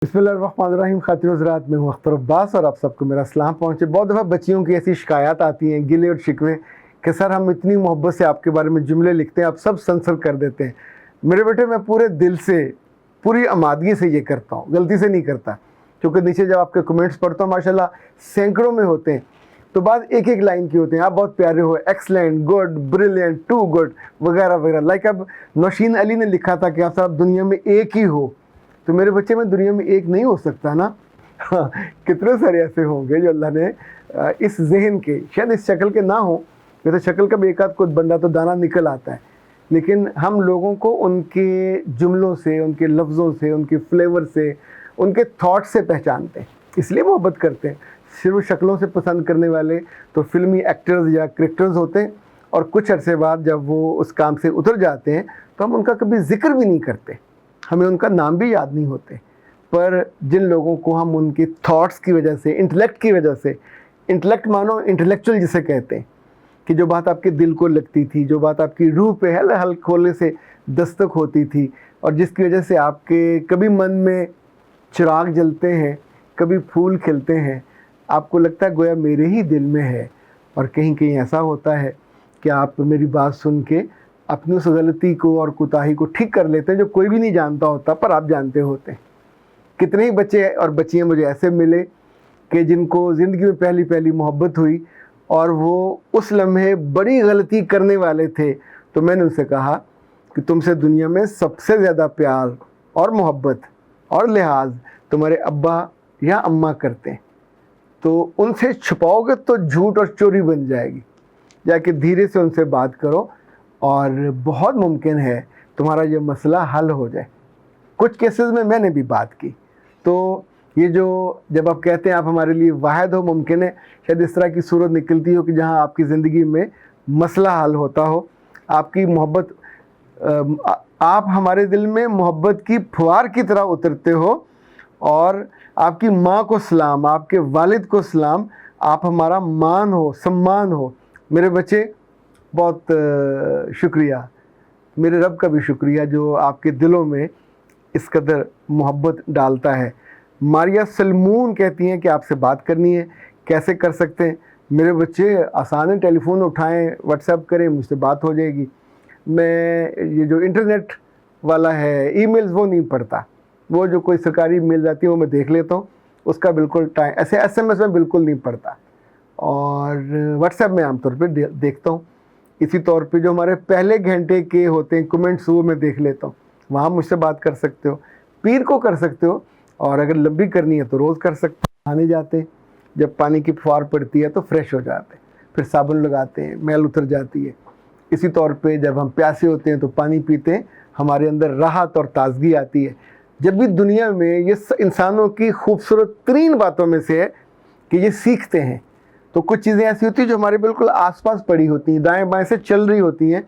बिस्मिल्लाहिर्रहमानिर्रहीम। खातिन हज़रात, मैं हूँ अख्तर अब्बास और आप सबको मेरा सलाम पहुँचे। बहुत दफ़ा बच्चियों की ऐसी शिकायत आती हैं, गिले और शिकवे, कि सर हम इतनी मोहब्बत से आपके बारे में जुमले लिखते हैं, आप सब सेंसर कर देते हैं। मेरे बेटे, मैं पूरे दिल से, पूरी आमादगी से ये करता हूँ, गलती से नहीं करता। क्योंकि नीचे जब आपके कमेंट्स पढ़ता हूँ, माशाल्लाह सैकड़ों में होते हैं, तो बाद एक एक लाइन की होते हैं, आप बहुत प्यारे हो, excellent, good, brilliant, too good, वगैरह वगैरह। लाइक अब नौशीन अली ने लिखा था कि आप सब दुनिया में एक ही हो, तो मेरे बच्चे में दुनिया में एक नहीं हो सकता ना। हाँ, कितने सारे ऐसे होंगे जो अल्लाह ने इस जहन के, शायद इस शक्ल के ना हो, तो शक्ल का भी एक आध कोई बंदा तो दाना निकल आता है, लेकिन हम लोगों को उनके जुमलों से, उनके लफ्ज़ों से, उनके फ्लेवर से, उनके थॉट से पहचानते हैं, इसलिए मोहब्बत करते हैं। सिर्फ शक्लों से पसंद करने वाले तो फिल्मी एक्टर्स या क्रिकेटर्स होते हैं, और कुछ अरसे बाद जब वो उस काम से उतर जाते हैं तो हम उनका कभी जिक्र भी नहीं करते, हमें उनका नाम भी याद नहीं होते। पर जिन लोगों को हम उनके थॉट्स की वजह से, इंटेलेक्ट की वजह से, इंटेलेक्ट मानो इंटेलेक्चुअल जिसे कहते हैं, कि जो बात आपके दिल को लगती थी, जो बात आपकी रूह पे हल हल खोलने से दस्तक होती थी, और जिसकी वजह से आपके कभी मन में चिराग जलते हैं, कभी फूल खिलते हैं, आपको लगता है गोया मेरे ही दिल में है। और कहीं कहीं ऐसा होता है कि आप मेरी बात सुन के अपनी उस गलती को और कोताही को ठीक कर लेते हैं, जो कोई भी नहीं जानता होता पर आप जानते होते हैं। कितने ही बच्चे और बच्चियाँ मुझे ऐसे मिले कि जिनको ज़िंदगी में पहली पहली मोहब्बत हुई और वो उस लम्हे बड़ी गलती करने वाले थे, तो मैंने उनसे कहा कि तुमसे दुनिया में सबसे ज़्यादा प्यार और मोहब्बत और लिहाज तुम्हारे अब्बा या अम्मा करते हैं, तो उनसे छुपाओगे तो झूठ और चोरी बन जाएगी। जाके धीरे से उनसे बात करो और बहुत मुमकिन है तुम्हारा ये मसला हल हो जाए। कुछ केसेस में मैंने भी बात की। तो ये जो जब आप कहते हैं आप हमारे लिए वाहिद हो, मुमकिन है शायद इस तरह की सूरत निकलती हो कि जहाँ आपकी ज़िंदगी में मसला हल होता हो, आपकी मोहब्बत, आप हमारे दिल में मोहब्बत की फुहार की तरह उतरते हो, और आपकी माँ को सलाम, आपके वालिद को सलाम, आप हमारा मान हो, सम्मान हो। मेरे बच्चे, बहुत शुक्रिया, मेरे रब का भी शुक्रिया जो आपके दिलों में इस कदर मोहब्बत डालता है। मारिया सलमून कहती हैं कि आपसे बात करनी है, कैसे कर सकते हैं? मेरे बच्चे, आसान है, टेलीफोन उठाएं, व्हाट्सएप करें, मुझसे बात हो जाएगी। मैं ये जो इंटरनेट वाला है, ईमेल्स वो नहीं पढ़ता, वो जो कोई सरकारी ईमेल आती है वो मैं देख लेता हूँ, उसका बिल्कुल टाइम, ऐसे SMS में बिल्कुल नहीं पढ़ता, और व्हाट्सएप में आमतौर पर देखता हूँ। इसी तौर पे जो हमारे पहले घंटे के होते हैं कमेंट्स, वो मैं देख लेता हूँ, वहाँ मुझसे बात कर सकते हो, पीर को कर सकते हो, और अगर लंबी करनी है तो रोज़ कर सकते हो। नहाने जाते हैं, जब पानी की फुहार पड़ती है तो फ्रेश हो जाते हैं, फिर साबुन लगाते हैं, मैल उतर जाती है। इसी तौर पे जब हम प्यासे होते हैं तो पानी पीते हैं, हमारे अंदर राहत और ताजगी आती है। जब भी दुनिया में ये इंसानों की खूबसूरत तरीन बातों में से है कि ये सीखते हैं, तो कुछ चीज़ें ऐसी होती हैं जो हमारे बिल्कुल आसपास पड़ी होती हैं, दाएं बाएं से चल रही होती हैं,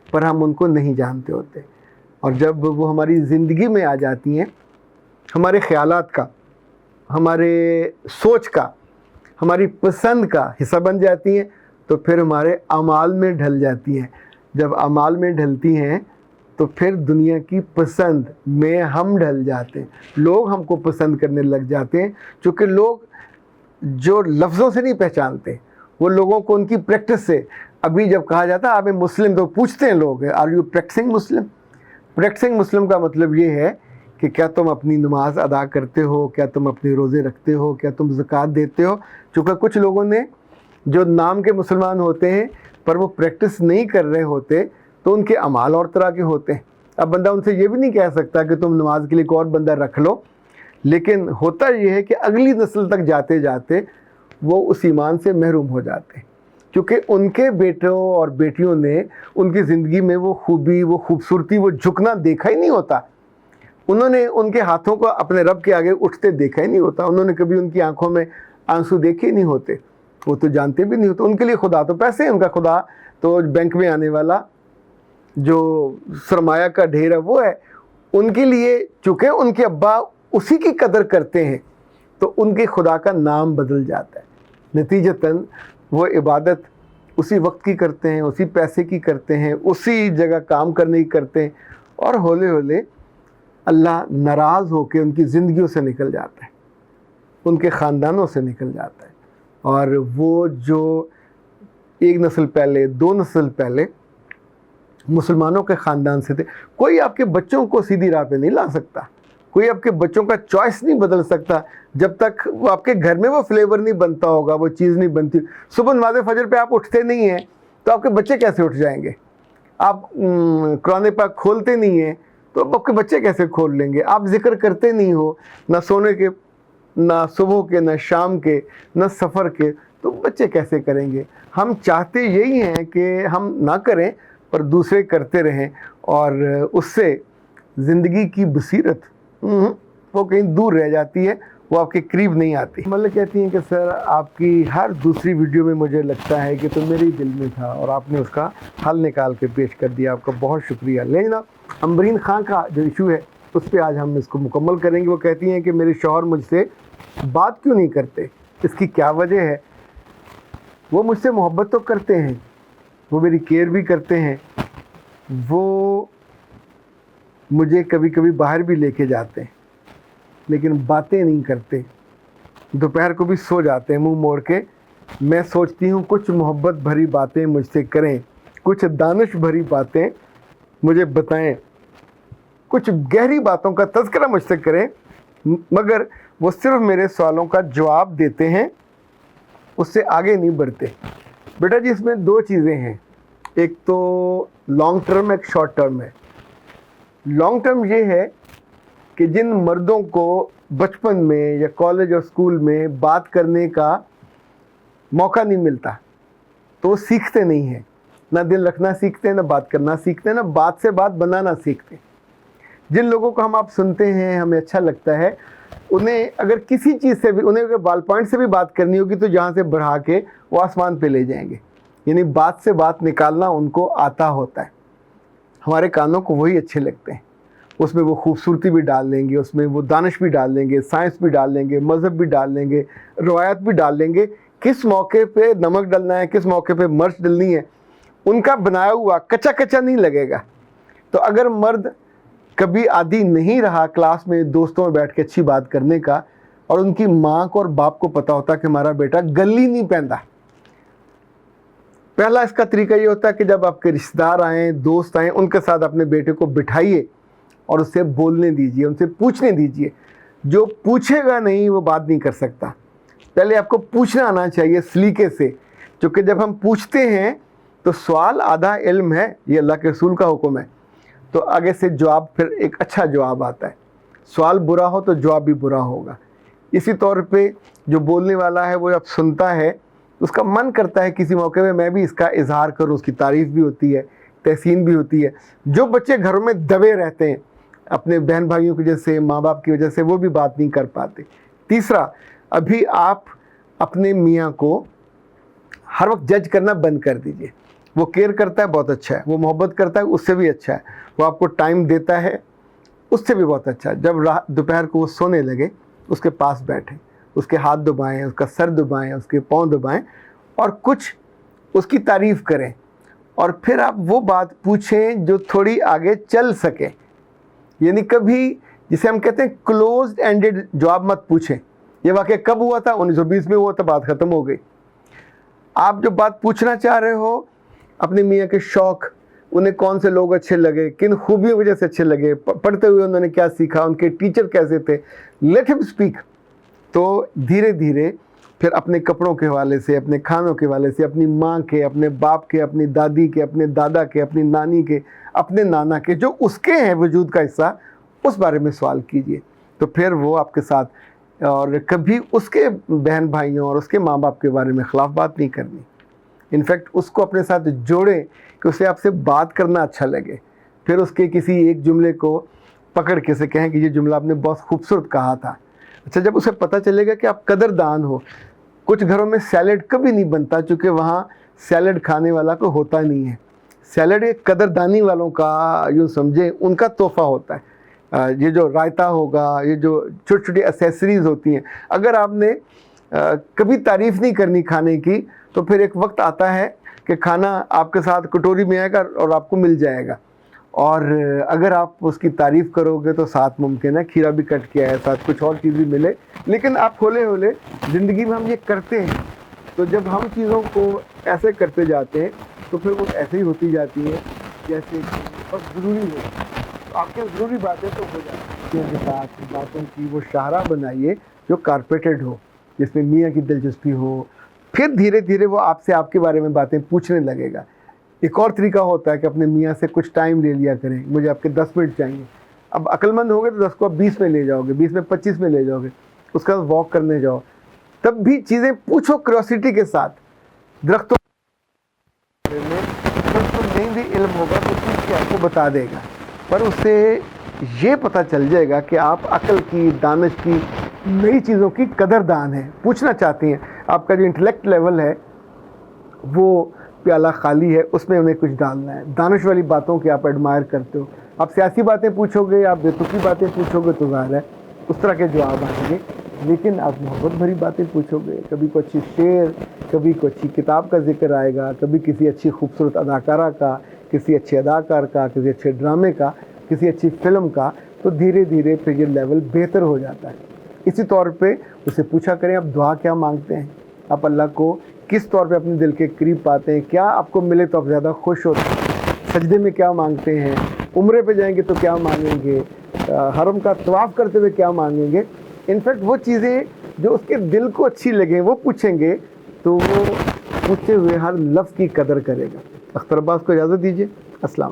पर हम उनको नहीं जानते होते, और जब वो हमारी ज़िंदगी में आ जाती हैं, हमारे ख़यालात का, हमारे सोच का, हमारी पसंद का हिस्सा बन जाती हैं, तो फिर हमारे अमाल में ढल जाती हैं। जब अमाल में ढलती हैं तो फिर दुनिया की पसंद में हम ढल जाते हैं, लोग हमको पसंद करने लग जाते हैं, क्योंकि लोग जो लफ्ज़ों से नहीं पहचानते, वो लोगों को उनकी प्रैक्टिस से। अभी जब कहा जाता है आप मुस्लिम, तो पूछते हैं लोग, are you practising Muslim? Practising Muslim का मतलब ये है कि क्या तुम अपनी नमाज अदा करते हो, क्या तुम अपने रोज़े रखते हो, क्या तुम ज़कात देते हो? चूँकि कुछ लोगों ने जो नाम के मुसलमान होते हैं पर वो प्रैक्टिस नहीं कर रहे होते, तो उनके अमाल और तरह के होते हैं। अब बंदा उनसे ये भी नहीं कह सकता कि तुम नमाज के लिए एक और बंदा रख लो, लेकिन होता ये है कि अगली नस्ल तक जाते जाते वो उस ईमान से महरूम हो जाते हैं, क्योंकि उनके बेटों और बेटियों ने उनकी ज़िंदगी में वो खूबी, वो खूबसूरती, वो झुकना देखा ही नहीं होता। उन्होंने उनके हाथों को अपने रब के आगे उठते देखा ही नहीं होता, उन्होंने कभी उनकी आंखों में आंसू देखे ही नहीं होते, वो तो जानते भी नहीं होते। उनके लिए खुदा तो पैसे हैं, उनका खुदा तो बैंक में आने वाला जो सरमाया का ढेर है वो है। उनके लिए चूँकि उनके अब्बा उसी की कदर करते हैं, तो उनके खुदा का नाम बदल जाता है। नतीजतन वो इबादत उसी वक्त की करते हैं, उसी पैसे की करते हैं, उसी जगह काम करने की करते हैं, और हौले हौले اللہ नाराज़ होकर उनकी ज़िंदगियों से निकल जाता है, उनके ख़ानदानों से निकल जाता है। और वो जो एक नस्ल पहले, 2 नस्ल पहले मुसलमानों के ख़ानदान से थे, कोई आपके बच्चों को सीधी राह पे नहीं ला सकता, कोई आपके बच्चों का चॉइस नहीं बदल सकता जब तक वो आपके घर में वो फ्लेवर नहीं बनता होगा, वो चीज़ नहीं बनती। सुबह नमाज़ फजर पे आप उठते नहीं हैं तो आपके बच्चे कैसे उठ जाएंगे? आप कुरान पाक खोलते नहीं हैं तो आपके बच्चे कैसे खोल लेंगे? आप जिक्र करते नहीं हो, ना सोने के, ना सुबह के, ना शाम के, ना सफ़र के, तो बच्चे कैसे करेंगे? हम चाहते यही हैं कि हम ना करें पर दूसरे करते रहें, और उससे ज़िंदगी की बसीरत वो कहीं दूर रह जाती है, वो आपके करीब नहीं आती। मतलब कहती हैं कि सर आपकी हर दूसरी वीडियो में मुझे लगता है कि तो मेरे ही दिल में था और आपने उसका हल निकाल के पेश कर दिया, आपका बहुत शुक्रिया। लेकिन जनाब, अम्बरीन खां का जो इशू है उस पर आज हम इसको मुकम्मल करेंगे। वो कहती हैं कि मेरे शौहर मुझसे बात क्यों नहीं करते, इसकी क्या वजह है? वो मुझसे मोहब्बत तो करते हैं, वो मेरी केयर भी करते हैं, वो मुझे कभी कभी बाहर भी लेके जाते हैं, लेकिन बातें नहीं करते, दोपहर को भी सो जाते हैं मुंह मोड़ के। मैं सोचती हूँ कुछ मोहब्बत भरी बातें मुझसे करें, कुछ दानिश भरी बातें मुझे बताएं, कुछ गहरी बातों का तज़किरा मुझसे करें, मगर वो सिर्फ मेरे सवालों का जवाब देते हैं, उससे आगे नहीं बढ़ते। बेटा जी, इसमें 2 चीज़ें हैं, एक तो लॉन्ग टर्म, एक शॉर्ट टर्म है। लॉन्ग टर्म ये है कि जिन मर्दों को बचपन में या कॉलेज और स्कूल में बात करने का मौका नहीं मिलता तो वो सीखते नहीं हैं, ना दिल रखना सीखते हैं, ना बात करना सीखते हैं, ना बात से बात बनाना सीखते हैं। जिन लोगों को हम आप सुनते हैं, हमें अच्छा लगता है, उन्हें अगर किसी चीज़ से भी, उन्हें अगर बाल पॉइंट से भी बात करनी होगी तो जहाँ से बढ़ा के वो आसमान पे ले जाएंगे, यानी बात से बात निकालना उनको आता होता है। हमारे कानों को वही अच्छे लगते हैं, उसमें वो खूबसूरती भी डाल लेंगे, उसमें वो दानिश भी डाल लेंगे, साइंस भी डाल लेंगे, मज़हब भी डाल लेंगे, रवायत भी डाल लेंगे। किस मौके पे नमक डलना है, किस मौके पे मिर्च डलनी है, उनका बनाया हुआ कच्चा कच्चा नहीं लगेगा। तो अगर मर्द कभी आदी नहीं रहा क्लास में दोस्तों में बैठ के अच्छी बात करने का, और उनकी माँ को और बाप को पता होता कि हमारा बेटा गली नहीं पहनता, पहला इसका तरीका ये होता है कि जब आपके रिश्तेदार आएँ, दोस्त आएँ, उनके साथ अपने बेटे को बिठाइए और उससे बोलने दीजिए, उनसे पूछने दीजिए। जो पूछेगा नहीं वो बात नहीं कर सकता। पहले आपको पूछना आना चाहिए सलीके से, क्योंकि जब हम पूछते हैं तो सवाल आधा इल्म है, ये अल्लाह के रसूल का हुक्म है, तो आगे से जवाब फिर एक अच्छा जवाब आता है। सवाल बुरा हो तो जवाब भी बुरा होगा। इसी तौर पे जो बोलने वाला है वो जब सुनता है उसका मन करता है किसी मौके में मैं भी इसका इजहार करूं, उसकी तारीफ़ भी होती है, तहसीन भी होती है। जो बच्चे घरों में दबे रहते हैं अपने बहन भाइयों की वजह से, माँ बाप की वजह से, वो भी बात नहीं कर पाते। तीसरा, अभी आप अपने मियाँ को हर वक्त जज करना बंद कर दीजिए। वो केयर करता है, बहुत अच्छा है, वो मोहब्बत करता है, उससे भी अच्छा है, वो आपको टाइम देता है, उससे भी बहुत अच्छा है। जब दोपहर को वो सोने लगे उसके पास बैठें, उसके हाथ दबाएं, उसका सर दबाएं, उसके पाँव दबाएं और कुछ उसकी तारीफ़ करें, और फिर आप वो बात पूछें जो थोड़ी आगे चल सके। यानी कभी, जिसे हम कहते हैं क्लोज एंडेड जवाब मत पूछें। ये वाक़या कब हुआ था? 1920 में हुआ था, बात ख़त्म हो गई। आप जो बात पूछना चाह रहे हो, अपने मियाँ के शौक़, उन्हें कौन से लोग अच्छे लगे, किन खूबियों की वजह से अच्छे लगे, पढ़ते हुए उन्होंने क्या सीखा, उनके टीचर कैसे थे, लेट हिम स्पीक। तो धीरे धीरे फिर अपने कपड़ों के हवाले से, अपने खानों के हवाले से, अपनी माँ के, अपने बाप के, अपनी दादी के, अपने दादा के, अपनी नानी के, अपने नाना के, जो उसके हैं वजूद का हिस्सा, उस बारे में सवाल कीजिए। तो फिर वो आपके साथ, और कभी उसके बहन भाइयों और उसके माँ बाप के बारे में ख़िलाफ़ बात नहीं करनी। इनफैक्ट उसको अपने साथ जोड़े कि उसे आपसे बात करना अच्छा लगे। फिर उसके किसी एक जुमले को पकड़ के से कहें कि ये जुमला आपने बहुत खूबसूरत कहा था। अच्छा, जब उसे पता चलेगा कि आप कदरदान हो। कुछ घरों में सैलड कभी नहीं बनता क्योंकि वहाँ सैलड खाने वाला कोई होता नहीं है। सैलड एक कदरदानी वालों का, यूँ समझें, उनका तोहफ़ा होता है। ये जो रायता होगा, ये जो छोटी छोटी एसेसरीज़ होती हैं, अगर आपने कभी तारीफ़ नहीं करनी खाने की, तो फिर एक वक्त आता है कि खाना आपके साथ कटोरी में आएगा और आपको मिल जाएगा। اور اگر آپ اس کی تعریف کرو گے تو ساتھ ممکن ہے کھیرا بھی کٹ کے آئے، ساتھ کچھ اور چیز بھی ملے، لیکن آپ ہولے ہولے زندگی میں ہم یہ کرتے ہیں. تو جب ہم چیزوں کو ایسے کرتے جاتے ہیں تو پھر وہ ایسے ہی ہوتی جاتی ہیں جیسے کہ بس ضروری ہو. آپ کے ضروری باتیں تو ہو جاتی ہیں، کے ساتھ باتوں کی وہ شاہراہ بنائیے جو کارپیٹڈ ہو، جس میں میاں کی دلچسپی ہو. پھر دھیرے دھیرے وہ آپ سے آپ کے بارے میں باتیں پوچھنے لگے گا. ایک اور طریقہ ہوتا ہے کہ اپنے میاں سے کچھ ٹائم لے لیا کریں، مجھے آپ کے 10 منٹ چاہیے. اب عقل مند ہو گے تو 10 کو آپ 20 میں لے جاؤ گے، 20 میں 25 میں لے جاؤ گے. اس کا واک کرنے جاؤ، تب بھی چیزیں پوچھو کریوسٹی کے ساتھ. درختوں میں نہیں بھی علم ہوگا تو پوچھ کے آپ کو بتا دے گا، پر اس سے یہ پتہ چل جائے گا کہ آپ عقل کی، دانش کی، نئی چیزوں کی قدردان ہیں، پوچھنا چاہتی ہیں. آپ کا جو انٹلیکٹ لیول ہے وہ پیالہ خالی ہے، اس میں انہیں کچھ ڈالنا ہے. دانش والی باتوں کی آپ ایڈمائر کرتے ہو. آپ سیاسی باتیں پوچھو گے، آپ بیتوقی باتیں پوچھو گے تو ظاہر ہے اس طرح کے جواب آئیں گے. لیکن آپ محبت بھری باتیں پوچھو گے، کبھی کوئی اچھی شعر، کبھی کوئی اچھی کتاب کا ذکر آئے گا، کبھی کسی اچھی خوبصورت اداکارہ کا، کسی اچھے اداکار کا، کسی اچھے ڈرامے کا، کسی اچھی فلم کا، تو دھیرے دھیرے پھر یہ لیول بہتر ہو جاتا ہے. اسی طور پہ اسے پوچھا کریں آپ دعا کیا مانگتے ہیں، آپ اللہ کو کس طور پہ اپنے دل کے قریب پاتے ہیں، کیا آپ کو ملے تو آپ زیادہ خوش ہوتے ہیں، سجدے میں کیا مانگتے ہیں، عمرے پہ جائیں گے تو کیا مانگیں گے، حرم کا طواف کرتے ہوئے کیا مانگیں گے. انفیکٹ وہ چیزیں جو اس کے دل کو اچھی لگیں وہ پوچھیں گے تو وہ پوچھتے ہوئے ہر لفظ کی قدر کرے گا. اختر عباس کو اجازت دیجیے. السلام علیکم.